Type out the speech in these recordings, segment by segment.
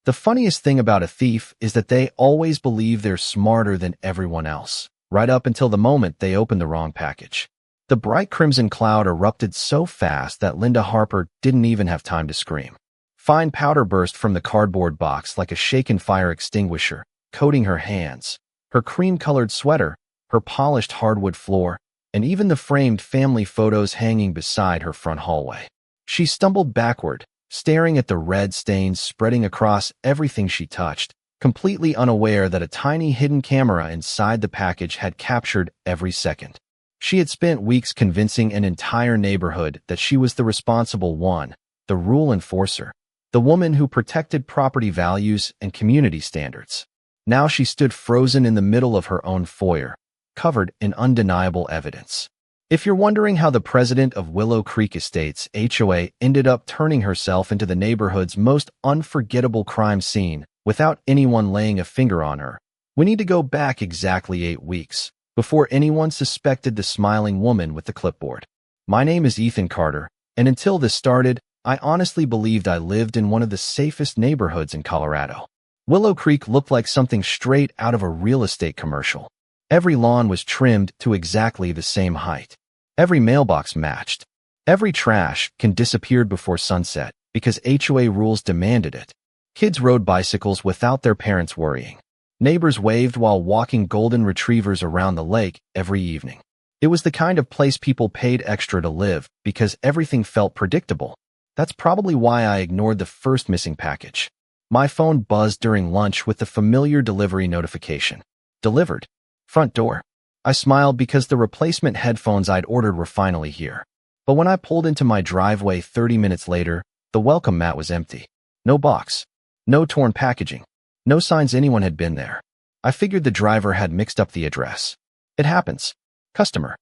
The funniest thing about a thief is that they always believe they're smarter than everyone else, right up until the moment they open the wrong package. The bright crimson cloud erupted so fast that Linda Harper didn't even have time to scream. Fine powder burst from the cardboard box like a shaken fire extinguisher, coating her hands, her cream-colored sweater, her polished hardwood floor, and even the framed family photos hanging beside her front hallway. She stumbled backward, staring at the red stains spreading across everything she touched, completely unaware that a tiny hidden camera inside the package had captured every second. She had spent weeks convincing an entire neighborhood that she was the responsible one, the rule enforcer, the woman who protected property values and community standards. Now she stood frozen in the middle of her own foyer, covered in undeniable evidence. If you're wondering how the president of Willow Creek Estates, HOA, ended up turning herself into the neighborhood's most unforgettable crime scene without anyone laying a finger on her, we need to go back exactly 8 weeks, before anyone suspected the smiling woman with the clipboard. My name is Ethan Carter, and until this started, I honestly believed I lived in one of the safest neighborhoods in Colorado. Willow Creek looked like something straight out of a real estate commercial. Every lawn was trimmed to exactly the same height. Every mailbox matched. Every trash can disappeared before sunset because HOA rules demanded it. Kids rode bicycles without their parents worrying. Neighbors waved while walking golden retrievers around the lake every evening. It was the kind of place people paid extra to live because everything felt predictable. That's probably why I ignored the first missing package. My phone buzzed during lunch with the familiar delivery notification. Delivered. Front door. I smiled because the replacement headphones I'd ordered were finally here. But when I pulled into my driveway 30 minutes later, the welcome mat was empty. No box. No torn packaging. No signs anyone had been there. I figured the driver had mixed up the address. It happens. Customer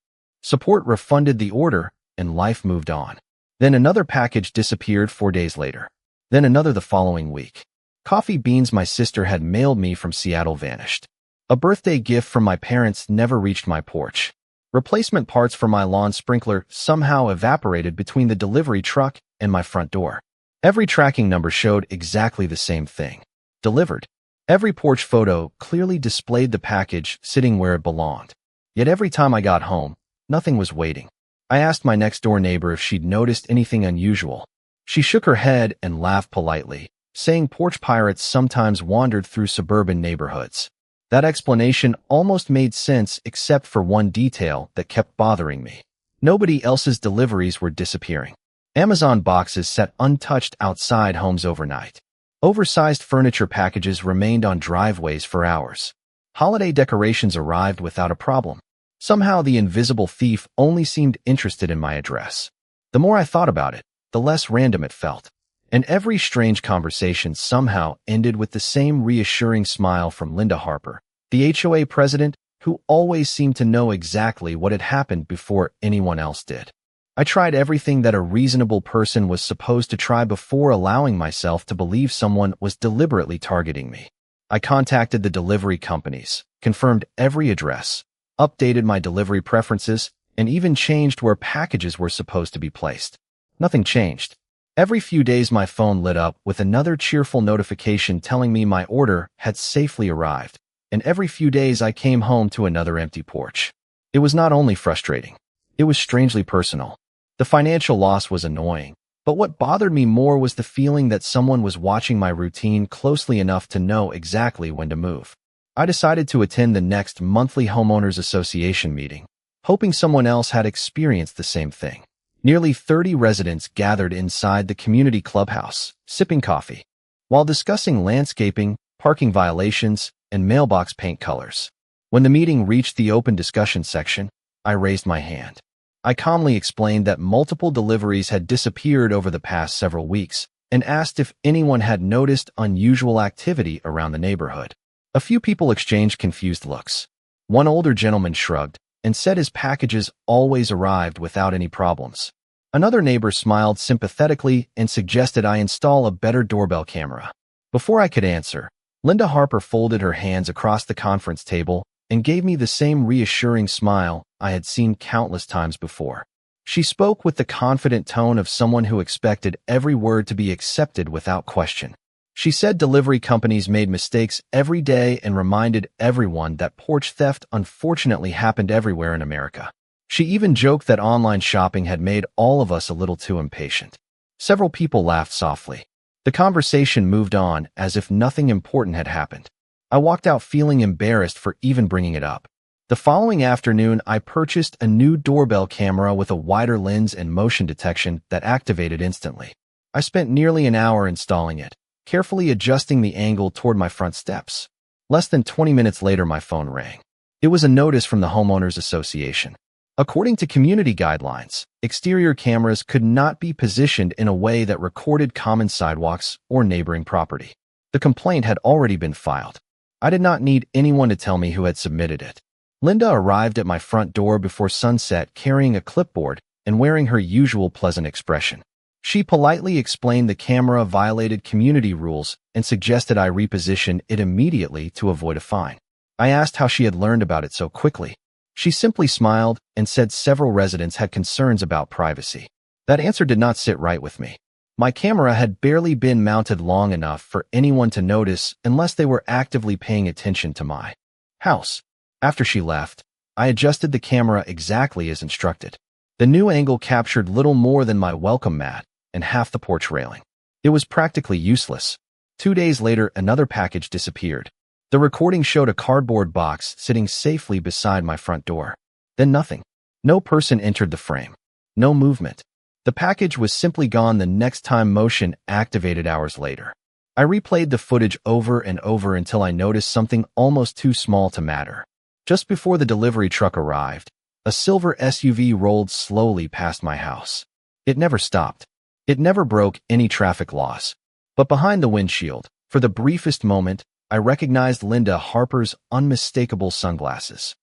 support refunded the order, and life moved on. Then another package disappeared 4 days later. Then another the following week. Coffee beans my sister had mailed me from Seattle vanished. A birthday gift from my parents never reached my porch. Replacement parts for my lawn sprinkler somehow evaporated between the delivery truck and my front door. Every tracking number showed exactly the same thing. Delivered. Every porch photo clearly displayed the package sitting where it belonged. Yet every time I got home, nothing was waiting. I asked my next-door neighbor if she'd noticed anything unusual. She shook her head and laughed politely, saying porch pirates sometimes wandered through suburban neighborhoods. That explanation almost made sense except for one detail that kept bothering me. Nobody else's deliveries were disappearing. Amazon boxes sat untouched outside homes overnight. Oversized furniture packages remained on driveways for hours. Holiday decorations arrived without a problem. Somehow the invisible thief only seemed interested in my address. The more I thought about it, the less random it felt. And every strange conversation somehow ended with the same reassuring smile from Linda Harper, the HOA president, who always seemed to know exactly what had happened before anyone else did. I tried everything that a reasonable person was supposed to try before allowing myself to believe someone was deliberately targeting me. I contacted the delivery companies, confirmed every address, updated my delivery preferences, and even changed where packages were supposed to be placed. Nothing changed. Every few days my phone lit up with another cheerful notification telling me my order had safely arrived, and every few days I came home to another empty porch. It was not only frustrating, it was strangely personal. The financial loss was annoying, but what bothered me more was the feeling that someone was watching my routine closely enough to know exactly when to move. I decided to attend the next monthly homeowners association meeting, hoping someone else had experienced the same thing. Nearly 30 residents gathered inside the community clubhouse, sipping coffee, while discussing landscaping, parking violations, and mailbox paint colors. When the meeting reached the open discussion section, I raised my hand. I calmly explained that multiple deliveries had disappeared over the past several weeks and asked if anyone had noticed unusual activity around the neighborhood. A few people exchanged confused looks. One older gentleman shrugged and said his packages always arrived without any problems. Another neighbor smiled sympathetically and suggested I install a better doorbell camera. Before I could answer, Linda Harper folded her hands across the conference table and gave me the same reassuring smile I had seen countless times before. She spoke with the confident tone of someone who expected every word to be accepted without question. She said delivery companies made mistakes every day and reminded everyone that porch theft unfortunately happened everywhere in America. She even joked that online shopping had made all of us a little too impatient. Several people laughed softly. The conversation moved on as if nothing important had happened. I walked out feeling embarrassed for even bringing it up. The following afternoon, I purchased a new doorbell camera with a wider lens and motion detection that activated instantly. I spent nearly an hour installing it, carefully adjusting the angle toward my front steps. Less than 20 minutes later, my phone rang. It was a notice from the Homeowners Association. According to community guidelines, exterior cameras could not be positioned in a way that recorded common sidewalks or neighboring property. The complaint had already been filed. I did not need anyone to tell me who had submitted it. Linda arrived at my front door before sunset carrying a clipboard and wearing her usual pleasant expression. She politely explained the camera violated community rules and suggested I reposition it immediately to avoid a fine. I asked how she had learned about it so quickly. She simply smiled and said several residents had concerns about privacy. That answer did not sit right with me. My camera had barely been mounted long enough for anyone to notice unless they were actively paying attention to my house. After she left, I adjusted the camera exactly as instructed. The new angle captured little more than my welcome mat and half the porch railing. It was practically useless. 2 days later, another package disappeared. The recording showed a cardboard box sitting safely beside my front door. Then nothing. No person entered the frame. No movement. The package was simply gone the next time motion activated hours later. I replayed the footage over and over until I noticed something almost too small to matter. Just before the delivery truck arrived, a silver SUV rolled slowly past my house. It never stopped. It never broke any traffic laws. But behind the windshield, for the briefest moment, I recognized Linda Harper's unmistakable sunglasses.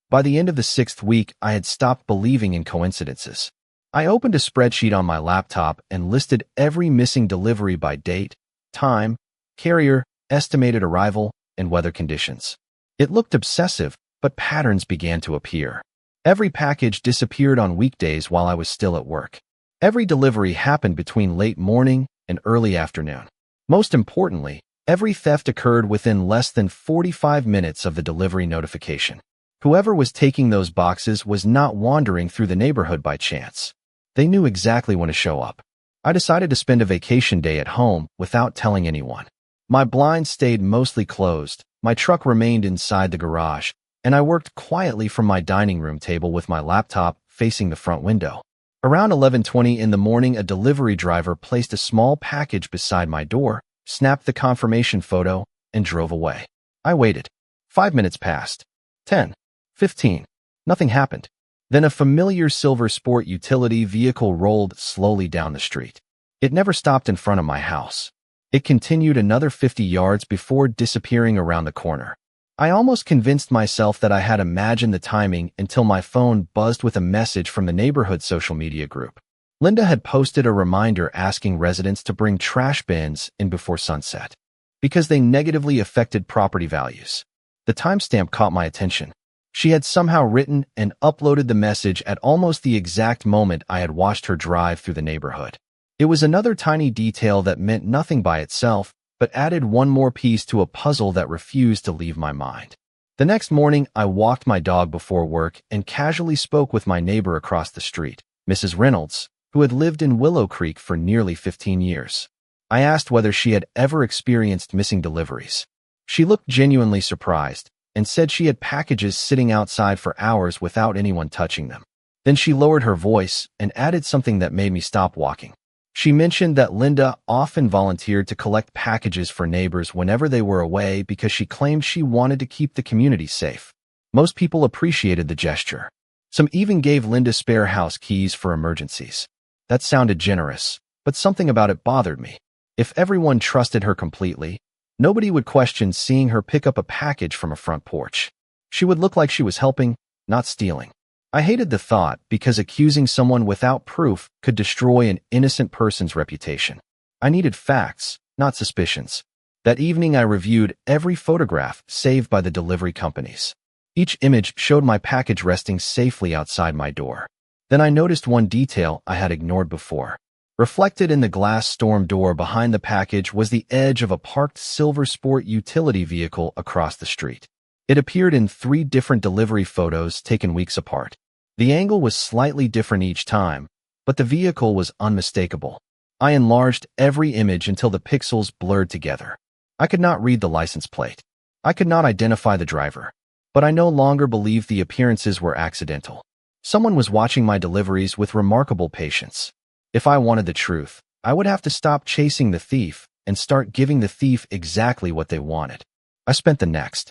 By the end of the 6th week, I had stopped believing in coincidences. I opened a spreadsheet on my laptop and listed every missing delivery by date, time, carrier, estimated arrival, and weather conditions. It looked obsessive, but patterns began to appear. Every package disappeared on weekdays while I was still at work. Every delivery happened between late morning and early afternoon. Most importantly, every theft occurred within less than 45 minutes of the delivery notification. Whoever was taking those boxes was not wandering through the neighborhood by chance. They knew exactly when to show up. I decided to spend a vacation day at home without telling anyone. My blinds stayed mostly closed, my truck remained inside the garage, and I worked quietly from my dining room table with my laptop facing the front window. Around 11:20 in the morning, a delivery driver placed a small package beside my door, snapped the confirmation photo, and drove away. I waited. 5 minutes passed. 10. 15. Nothing happened. Then a familiar silver sport utility vehicle rolled slowly down the street. It never stopped in front of my house. It continued another 50 yards before disappearing around the corner. I almost convinced myself that I had imagined the timing until my phone buzzed with a message from the neighborhood social media group. Linda had posted a reminder asking residents to bring trash bins in before sunset because they negatively affected property values. The timestamp caught my attention. She had somehow written and uploaded the message at almost the exact moment I had watched her drive through the neighborhood. It was another tiny detail that meant nothing by itself, but added one more piece to a puzzle that refused to leave my mind. The next morning, I walked my dog before work and casually spoke with my neighbor across the street, Mrs. Reynolds, who had lived in Willow Creek for nearly 15 years. I asked whether she had ever experienced missing deliveries. She looked genuinely surprised and said she had packages sitting outside for hours without anyone touching them. Then she lowered her voice and added something that made me stop walking. She mentioned that Linda often volunteered to collect packages for neighbors whenever they were away because she claimed she wanted to keep the community safe. Most people appreciated the gesture. Some even gave Linda spare house keys for emergencies. That sounded generous, but something about it bothered me. If everyone trusted her completely, nobody would question seeing her pick up a package from a front porch. She would look like she was helping, not stealing. I hated the thought because accusing someone without proof could destroy an innocent person's reputation. I needed facts, not suspicions. That evening, I reviewed every photograph saved by the delivery companies. Each image showed my package resting safely outside my door. Then I noticed one detail I had ignored before. Reflected in the glass storm door behind the package was the edge of a parked silver sport utility vehicle across the street. It appeared in 3 different delivery photos taken weeks apart. The angle was slightly different each time, but the vehicle was unmistakable. I enlarged every image until the pixels blurred together. I could not read the license plate. I could not identify the driver. But I no longer believed the appearances were accidental. Someone was watching my deliveries with remarkable patience. If I wanted the truth, I would have to stop chasing the thief and start giving the thief exactly what they wanted. I spent the next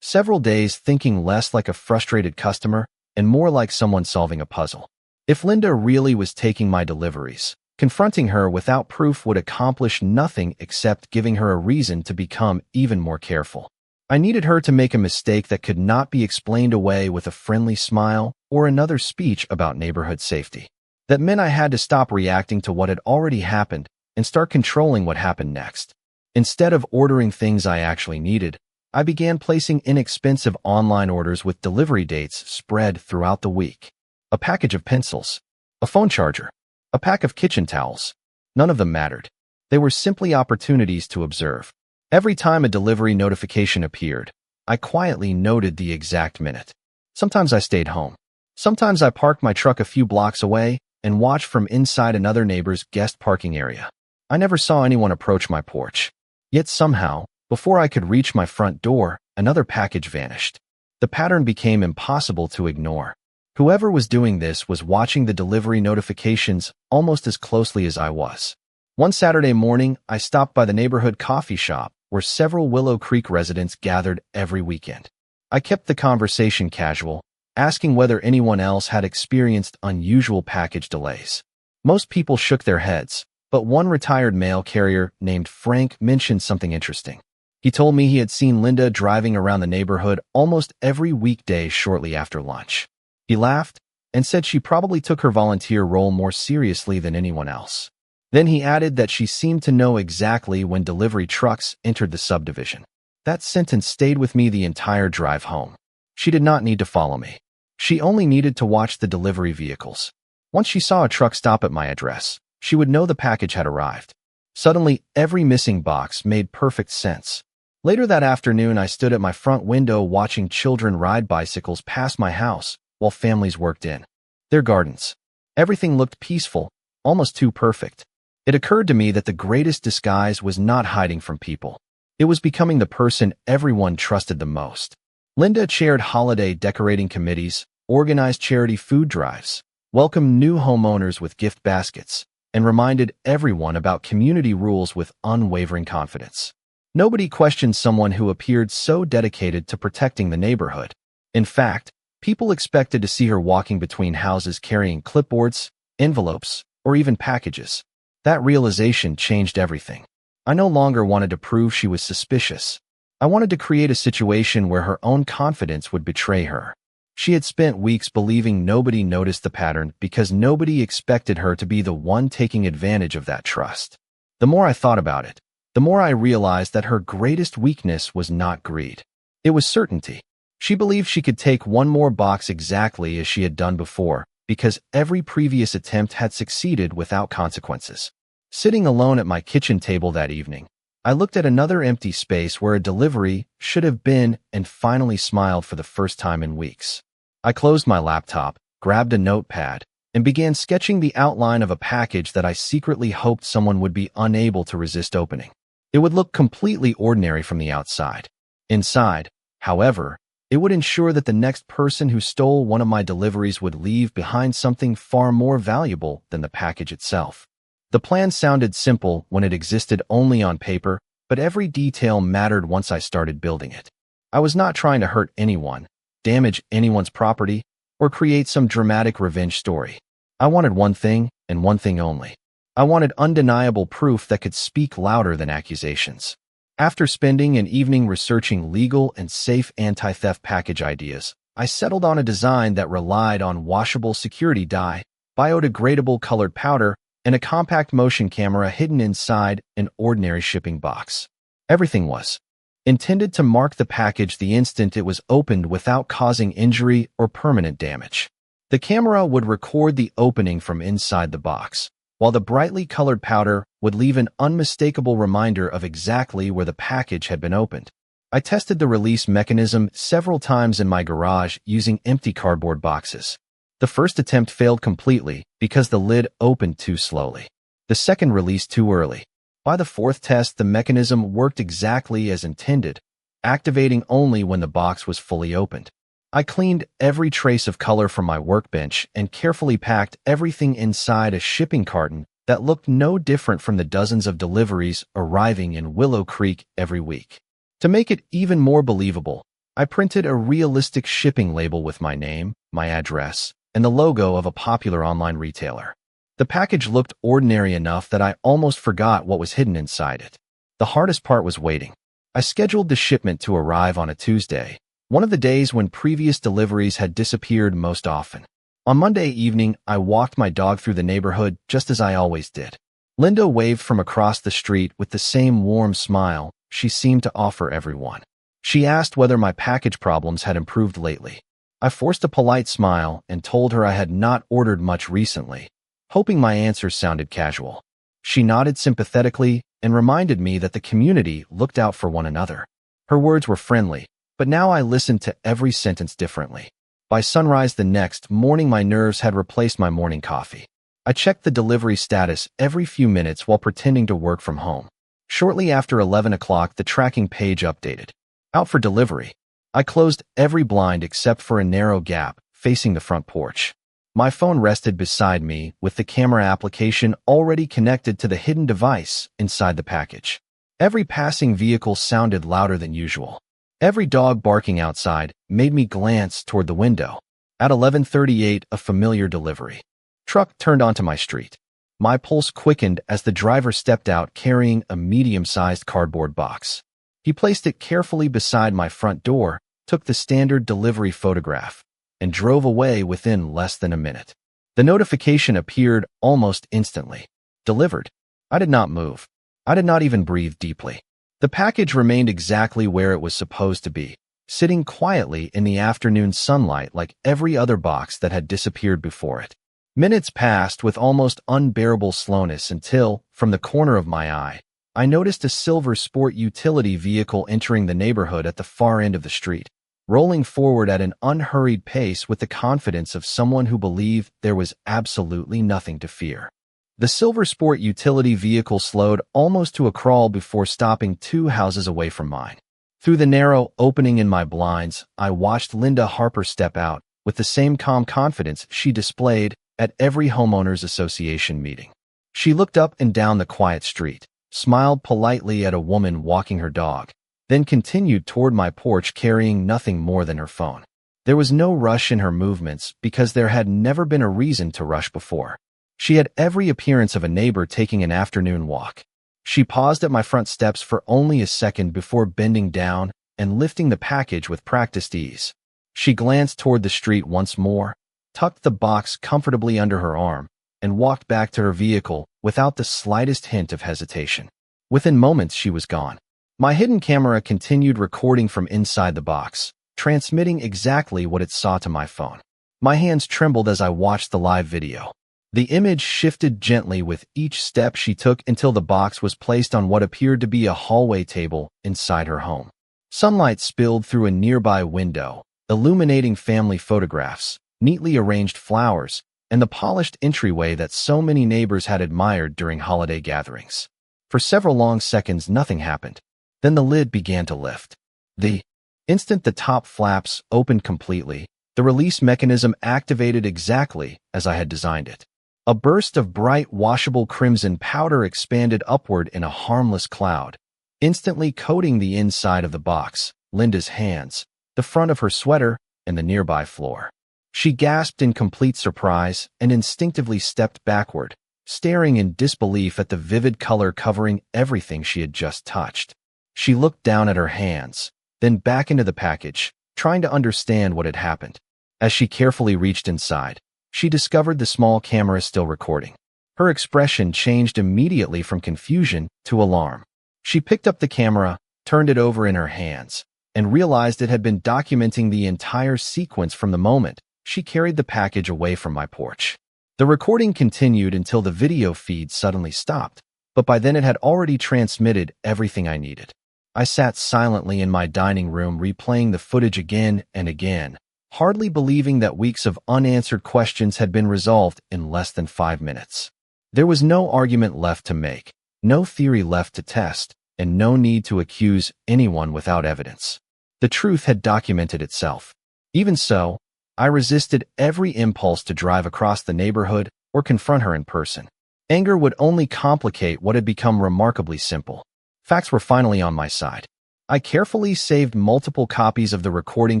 several days thinking less like a frustrated customer and more like someone solving a puzzle. If Linda really was taking my deliveries, confronting her without proof would accomplish nothing except giving her a reason to become even more careful. I needed her to make a mistake that could not be explained away with a friendly smile or another speech about neighborhood safety. That meant I had to stop reacting to what had already happened and start controlling what happened next. Instead of ordering things I actually needed, I began placing inexpensive online orders with delivery dates spread throughout the week. A package of pencils, a phone charger, a pack of kitchen towels. None of them mattered. They were simply opportunities to observe. Every time a delivery notification appeared, I quietly noted the exact minute. Sometimes I stayed home. Sometimes I parked my truck a few blocks away and watched from inside another neighbor's guest parking area. I never saw anyone approach my porch. Yet somehow, before I could reach my front door, another package vanished. The pattern became impossible to ignore. Whoever was doing this was watching the delivery notifications almost as closely as I was. One Saturday morning, I stopped by the neighborhood coffee shop where several Willow Creek residents gathered every weekend. I kept the conversation casual, asking whether anyone else had experienced unusual package delays. Most people shook their heads, but one retired mail carrier named Frank mentioned something interesting. He told me he had seen Linda driving around the neighborhood almost every weekday shortly after lunch. He laughed and said she probably took her volunteer role more seriously than anyone else. Then he added that she seemed to know exactly when delivery trucks entered the subdivision. That sentence stayed with me the entire drive home. She did not need to follow me. She only needed to watch the delivery vehicles. Once she saw a truck stop at my address, she would know the package had arrived. Suddenly, every missing box made perfect sense. Later that afternoon, I stood at my front window watching children ride bicycles past my house while families worked in their gardens. Everything looked peaceful, almost too perfect. It occurred to me that the greatest disguise was not hiding from people. It was becoming the person everyone trusted the most. Linda chaired holiday decorating committees, organized charity food drives, welcomed new homeowners with gift baskets, and reminded everyone about community rules with unwavering confidence. Nobody questioned someone who appeared so dedicated to protecting the neighborhood. In fact, people expected to see her walking between houses carrying clipboards, envelopes, or even packages. That realization changed everything. I no longer wanted to prove she was suspicious. I wanted to create a situation where her own confidence would betray her. She had spent weeks believing nobody noticed the pattern because nobody expected her to be the one taking advantage of that trust. The more I thought about it, the more I realized that her greatest weakness was not greed. It was certainty. She believed she could take one more box exactly as she had done before because every previous attempt had succeeded without consequences. Sitting alone at my kitchen table that evening, I looked at another empty space where a delivery should have been and finally smiled for the first time in weeks. I closed my laptop, grabbed a notepad, and began sketching the outline of a package that I secretly hoped someone would be unable to resist opening. It would look completely ordinary from the outside. Inside, however, it would ensure that the next person who stole one of my deliveries would leave behind something far more valuable than the package itself. The plan sounded simple when it existed only on paper, but every detail mattered once I started building it. I was not trying to hurt anyone, damage anyone's property, or create some dramatic revenge story. I wanted one thing, and one thing only. I wanted undeniable proof that could speak louder than accusations. After spending an evening researching legal and safe anti-theft package ideas, I settled on a design that relied on washable security dye, biodegradable colored powder, and a compact motion camera hidden inside an ordinary shipping box. Everything was intended to mark the package the instant it was opened without causing injury or permanent damage. The camera would record the opening from inside the box, while the brightly colored powder would leave an unmistakable reminder of exactly where the package had been opened. I tested the release mechanism several times in my garage using empty cardboard boxes. The first attempt failed completely because the lid opened too slowly. The second released too early. By the fourth test, the mechanism worked exactly as intended, activating only when the box was fully opened. I cleaned every trace of color from my workbench and carefully packed everything inside a shipping carton that looked no different from the dozens of deliveries arriving in Willow Creek every week. To make it even more believable, I printed a realistic shipping label with my name, my address, and the logo of a popular online retailer. The package looked ordinary enough that I almost forgot what was hidden inside it. The hardest part was waiting. I scheduled the shipment to arrive on a Tuesday, one of the days when previous deliveries had disappeared most often. On Monday evening, I walked my dog through the neighborhood just as I always did. Linda waved from across the street with the same warm smile she seemed to offer everyone. She asked whether my package problems had improved lately. I forced a polite smile and told her I had not ordered much recently, hoping my answer sounded casual. She nodded sympathetically and reminded me that the community looked out for one another. Her words were friendly, but now I listened to every sentence differently. By sunrise the next morning, my nerves had replaced my morning coffee. I checked the delivery status every few minutes while pretending to work from home. Shortly after 11 o'clock, the tracking page updated. Out for delivery. I closed every blind except for a narrow gap facing the front porch. My phone rested beside me with the camera application already connected to the hidden device inside the package. Every passing vehicle sounded louder than usual. Every dog barking outside made me glance toward the window. At 11:38, a familiar delivery truck turned onto my street. My pulse quickened as the driver stepped out carrying a medium-sized cardboard box. He placed it carefully beside my front door, took the standard delivery photograph, and drove away within less than a minute. The notification appeared almost instantly. Delivered. I did not move. I did not even breathe deeply. The package remained exactly where it was supposed to be, sitting quietly in the afternoon sunlight like every other box that had disappeared before it. Minutes passed with almost unbearable slowness until, from the corner of my eye, I noticed a silver sport utility vehicle entering the neighborhood at the far end of the street, rolling forward at an unhurried pace with the confidence of someone who believed there was absolutely nothing to fear. The silver sport utility vehicle slowed almost to a crawl before stopping 2 houses away from mine. Through the narrow opening in my blinds, I watched Linda Harper step out with the same calm confidence she displayed at every homeowners association meeting. She looked up and down the quiet street, smiled politely at a woman walking her dog, then continued toward my porch carrying nothing more than her phone. There was no rush in her movements because there had never been a reason to rush before. She had every appearance of a neighbor taking an afternoon walk. She paused at my front steps for only a second before bending down and lifting the package with practiced ease. She glanced toward the street once more, tucked the box comfortably under her arm, and walked back to her vehicle without the slightest hint of hesitation. Within moments, she was gone. My hidden camera continued recording from inside the box, transmitting exactly what it saw to my phone. My hands trembled as I watched the live video. The image shifted gently with each step she took until the box was placed on what appeared to be a hallway table inside her home. Sunlight spilled through a nearby window, illuminating family photographs, neatly arranged flowers, and the polished entryway that so many neighbors had admired during holiday gatherings. For several long seconds, nothing happened. Then the lid began to lift. The instant the top flaps opened completely, the release mechanism activated exactly as I had designed it. A burst of bright, washable crimson powder expanded upward in a harmless cloud, instantly coating the inside of the box, Linda's hands, the front of her sweater, and the nearby floor. She gasped in complete surprise and instinctively stepped backward, staring in disbelief at the vivid color covering everything she had just touched. She looked down at her hands, then back into the package, trying to understand what had happened. As she carefully reached inside, she discovered the small camera still recording. Her expression changed immediately from confusion to alarm. She picked up the camera, turned it over in her hands, and realized it had been documenting the entire sequence from the moment she carried the package away from my porch. The recording continued until the video feed suddenly stopped, but by then it had already transmitted everything I needed. I sat silently in my dining room replaying the footage again and again, hardly believing that weeks of unanswered questions had been resolved in less than 5 minutes. There was no argument left to make, no theory left to test, and no need to accuse anyone without evidence. The truth had documented itself. Even so, I resisted every impulse to drive across the neighborhood or confront her in person. Anger would only complicate what had become remarkably simple. Facts were finally on my side. I carefully saved multiple copies of the recording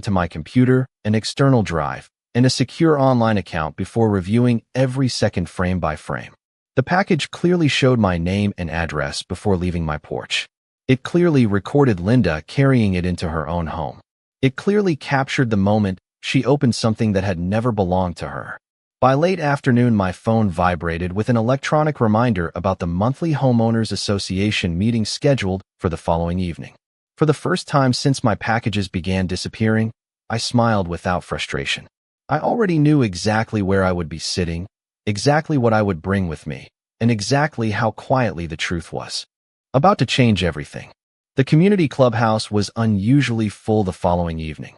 to my computer, an external drive, and a secure online account before reviewing every second frame by frame. The package clearly showed my name and address before leaving my porch. It clearly recorded Linda carrying it into her own home. It clearly captured the moment she opened something that had never belonged to her. By late afternoon, my phone vibrated with an electronic reminder about the monthly Homeowners Association meeting scheduled for the following evening. For the first time since my packages began disappearing, I smiled without frustration. I already knew exactly where I would be sitting, exactly what I would bring with me, and exactly how quietly the truth was about to change everything. The community clubhouse was unusually full the following evening.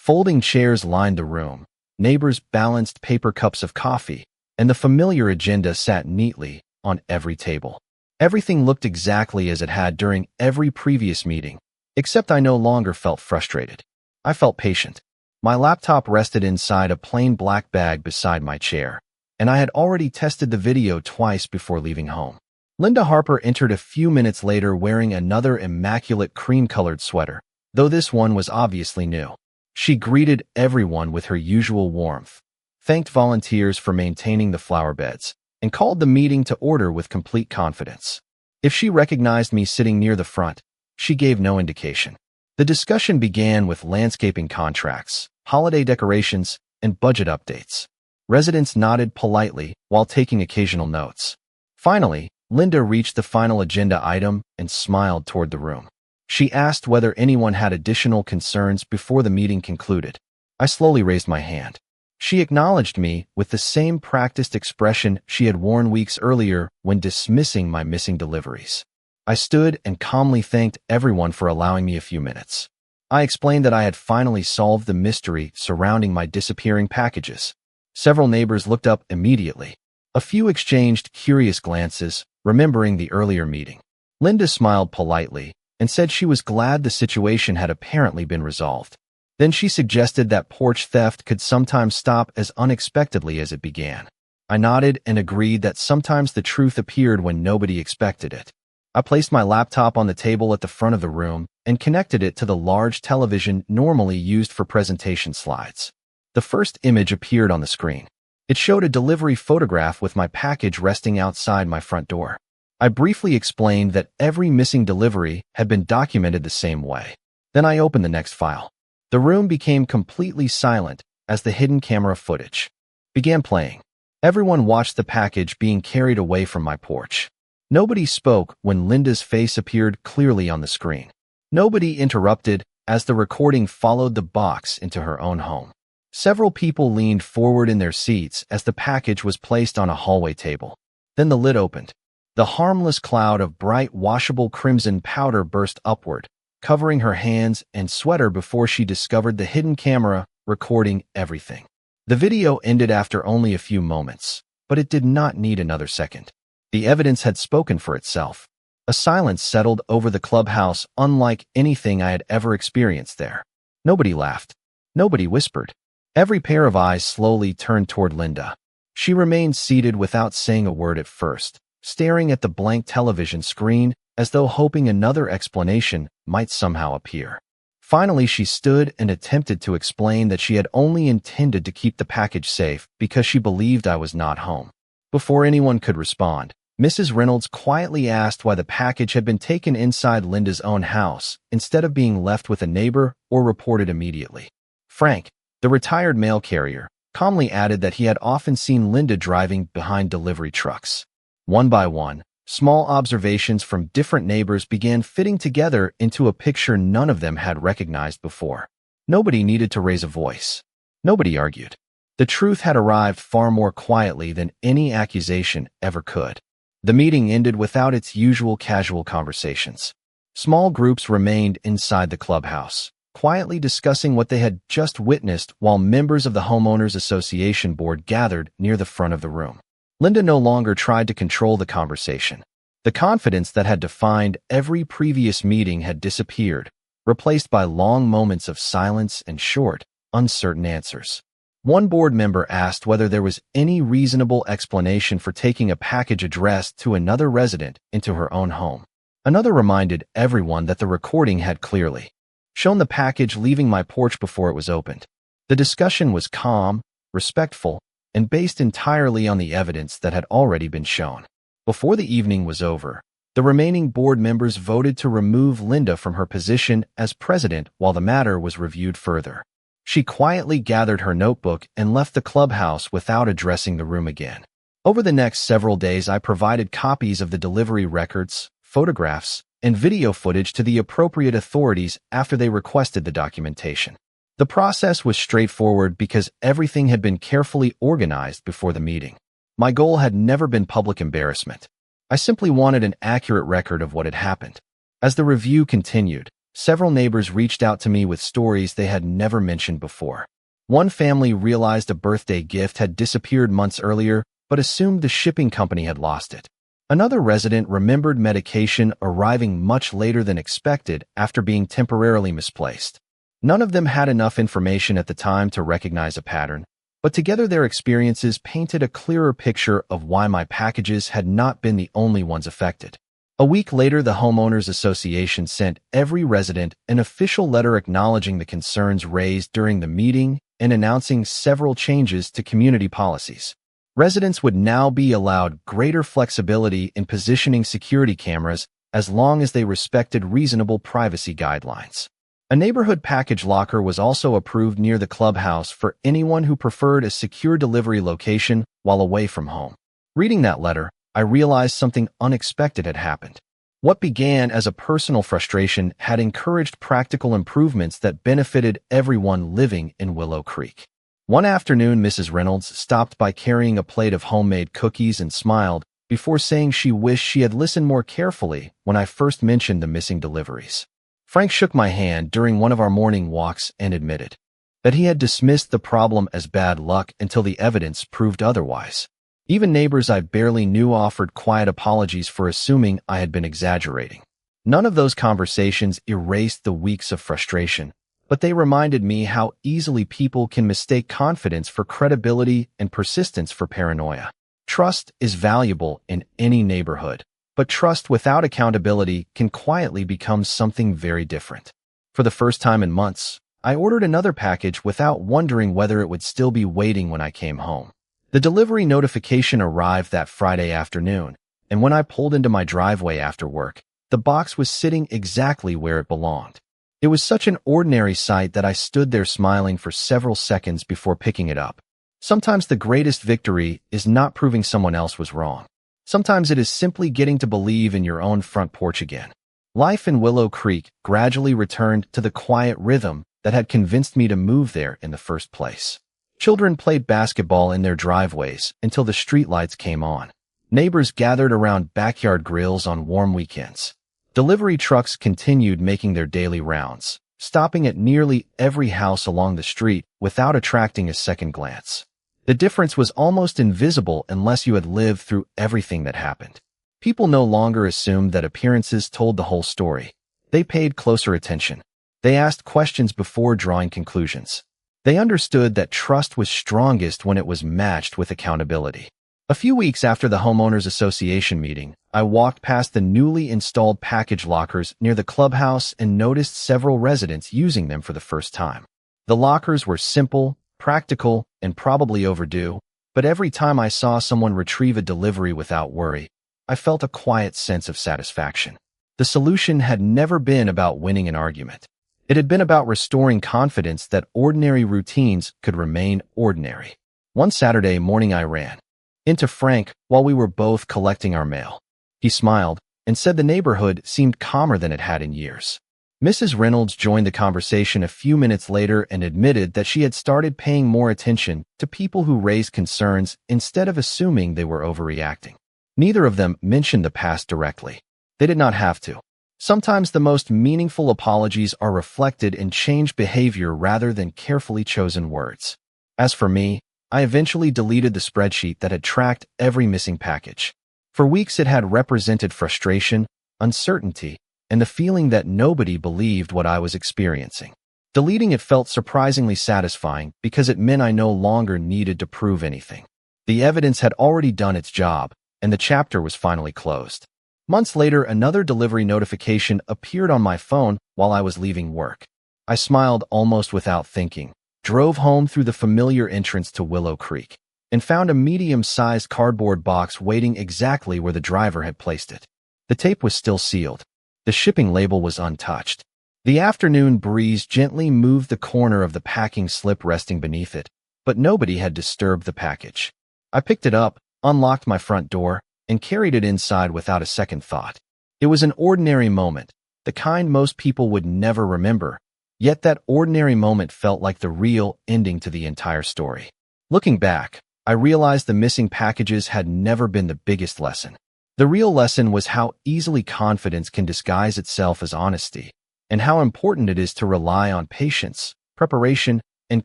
Folding chairs lined the room, neighbors balanced paper cups of coffee, and the familiar agenda sat neatly on every table. Everything looked exactly as it had during every previous meeting, except I no longer felt frustrated. I felt patient. My laptop rested inside a plain black bag beside my chair, and I had already tested the video twice before leaving home. Linda Harper entered a few minutes later wearing another immaculate cream-colored sweater, though this one was obviously new. She greeted everyone with her usual warmth, thanked volunteers for maintaining the flower beds, and called the meeting to order with complete confidence. If she recognized me sitting near the front, she gave no indication. The discussion began with landscaping contracts, holiday decorations, and budget updates. Residents nodded politely while taking occasional notes. Finally, Linda reached the final agenda item and smiled toward the room. She asked whether anyone had additional concerns before the meeting concluded. I slowly raised my hand. She acknowledged me with the same practiced expression she had worn weeks earlier when dismissing my missing deliveries. I stood and calmly thanked everyone for allowing me a few minutes. I explained that I had finally solved the mystery surrounding my disappearing packages. Several neighbors looked up immediately. A few exchanged curious glances, remembering the earlier meeting. Linda smiled politely and said she was glad the situation had apparently been resolved. Then she suggested that porch theft could sometimes stop as unexpectedly as it began. I nodded and agreed that sometimes the truth appeared when nobody expected it. I placed my laptop on the table at the front of the room and connected it to the large television normally used for presentation slides. The first image appeared on the screen. It showed a delivery photograph with my package resting outside my front door. I briefly explained that every missing delivery had been documented the same way. Then I opened the next file. The room became completely silent as the hidden camera footage began playing. Everyone watched the package being carried away from my porch. Nobody spoke when Linda's face appeared clearly on the screen. Nobody interrupted as the recording followed the box into her own home. Several people leaned forward in their seats as the package was placed on a hallway table. Then the lid opened. The harmless cloud of bright washable crimson powder burst upward, covering her hands and sweater before she discovered the hidden camera recording everything. The video ended after only a few moments, but it did not need another second. The evidence had spoken for itself. A silence settled over the clubhouse unlike anything I had ever experienced there. Nobody laughed. Nobody whispered. Every pair of eyes slowly turned toward Linda. She remained seated without saying a word at first, staring at the blank television screen as though hoping another explanation might somehow appear. Finally, she stood and attempted to explain that she had only intended to keep the package safe because she believed I was not home. Before anyone could respond, Mrs. Reynolds quietly asked why the package had been taken inside Linda's own house instead of being left with a neighbor or reported immediately. Frank, the retired mail carrier, calmly added that he had often seen Linda driving behind delivery trucks. One by one, small observations from different neighbors began fitting together into a picture none of them had recognized before. Nobody needed to raise a voice. Nobody argued. The truth had arrived far more quietly than any accusation ever could. The meeting ended without its usual casual conversations. Small groups remained inside the clubhouse, quietly discussing what they had just witnessed while members of the Homeowners Association board gathered near the front of the room. Linda no longer tried to control the conversation. The confidence that had defined every previous meeting had disappeared, replaced by long moments of silence and short, uncertain answers. One board member asked whether there was any reasonable explanation for taking a package addressed to another resident into her own home. Another reminded everyone that the recording had clearly shown the package leaving my porch before it was opened. The discussion was calm, respectful, and based entirely on the evidence that had already been shown. Before the evening was over, the remaining board members voted to remove Linda from her position as president while the matter was reviewed further. She quietly gathered her notebook and left the clubhouse without addressing the room again. Over the next several days, I provided copies of the delivery records, photographs, and video footage to the appropriate authorities after they requested the documentation. The process was straightforward because everything had been carefully organized before the meeting. My goal had never been public embarrassment. I simply wanted an accurate record of what had happened. As the review continued, several neighbors reached out to me with stories they had never mentioned before. One family realized a birthday gift had disappeared months earlier, but assumed the shipping company had lost it. Another resident remembered medication arriving much later than expected after being temporarily misplaced. None of them had enough information at the time to recognize a pattern, but together their experiences painted a clearer picture of why my packages had not been the only ones affected. A week later, the Homeowners Association sent every resident an official letter acknowledging the concerns raised during the meeting and announcing several changes to community policies. Residents would now be allowed greater flexibility in positioning security cameras as long as they respected reasonable privacy guidelines. A neighborhood package locker was also approved near the clubhouse for anyone who preferred a secure delivery location while away from home. Reading that letter, I realized something unexpected had happened. What began as a personal frustration had encouraged practical improvements that benefited everyone living in Willow Creek. One afternoon, Mrs. Reynolds stopped by carrying a plate of homemade cookies and smiled before saying she wished she had listened more carefully when I first mentioned the missing deliveries. Frank shook my hand during one of our morning walks and admitted that he had dismissed the problem as bad luck until the evidence proved otherwise. Even neighbors I barely knew offered quiet apologies for assuming I had been exaggerating. None of those conversations erased the weeks of frustration, but they reminded me how easily people can mistake confidence for credibility and persistence for paranoia. Trust is valuable in any neighborhood, but trust without accountability can quietly become something very different. For the first time in months, I ordered another package without wondering whether it would still be waiting when I came home. The delivery notification arrived that Friday afternoon, and when I pulled into my driveway after work, the box was sitting exactly where it belonged. It was such an ordinary sight that I stood there smiling for several seconds before picking it up. Sometimes the greatest victory is not proving someone else was wrong. Sometimes it is simply getting to believe in your own front porch again. Life in Willow Creek gradually returned to the quiet rhythm that had convinced me to move there in the first place. Children played basketball in their driveways until the streetlights came on. Neighbors gathered around backyard grills on warm weekends. Delivery trucks continued making their daily rounds, stopping at nearly every house along the street without attracting a second glance. The difference was almost invisible unless you had lived through everything that happened. People no longer assumed that appearances told the whole story. They paid closer attention. They asked questions before drawing conclusions. They understood that trust was strongest when it was matched with accountability. A few weeks after the Homeowners Association meeting, I walked past the newly installed package lockers near the clubhouse and noticed several residents using them for the first time. The lockers were simple, practical, and probably overdue, but every time I saw someone retrieve a delivery without worry, I felt a quiet sense of satisfaction. The solution had never been about winning an argument. It had been about restoring confidence that ordinary routines could remain ordinary. One Saturday morning I ran into Frank while we were both collecting our mail. He smiled and said the neighborhood seemed calmer than it had in years. Mrs. Reynolds joined the conversation a few minutes later and admitted that she had started paying more attention to people who raised concerns instead of assuming they were overreacting. Neither of them mentioned the past directly. They did not have to. Sometimes the most meaningful apologies are reflected in changed behavior rather than carefully chosen words. As for me, I eventually deleted the spreadsheet that had tracked every missing package. For weeks it had represented frustration, uncertainty, and the feeling that nobody believed what I was experiencing. Deleting it felt surprisingly satisfying because it meant I no longer needed to prove anything. The evidence had already done its job, and the chapter was finally closed. Months later, another delivery notification appeared on my phone while I was leaving work. I smiled almost without thinking, drove home through the familiar entrance to Willow Creek, and found a medium-sized cardboard box waiting exactly where the driver had placed it. The tape was still sealed. The shipping label was untouched. The afternoon breeze gently moved the corner of the packing slip resting beneath it, but nobody had disturbed the package. I picked it up, unlocked my front door, and carried it inside without a second thought. It was an ordinary moment, the kind most people would never remember, yet that ordinary moment felt like the real ending to the entire story. Looking back, I realized the missing packages had never been the biggest lesson. The real lesson was how easily confidence can disguise itself as honesty, and how important it is to rely on patience, preparation, and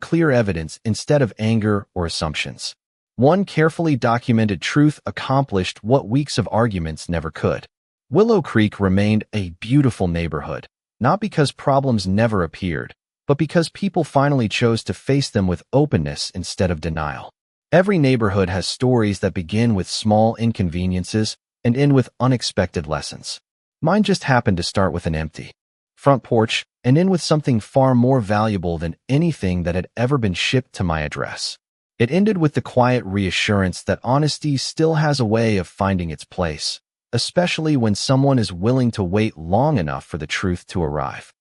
clear evidence instead of anger or assumptions. One carefully documented truth accomplished what weeks of arguments never could. Willow Creek remained a beautiful neighborhood, not because problems never appeared, but because people finally chose to face them with openness instead of denial. Every neighborhood has stories that begin with small inconveniences and end with unexpected lessons. Mine just happened to start with an empty front porch and end with something far more valuable than anything that had ever been shipped to my address. It ended with the quiet reassurance that honesty still has a way of finding its place, especially when someone is willing to wait long enough for the truth to arrive.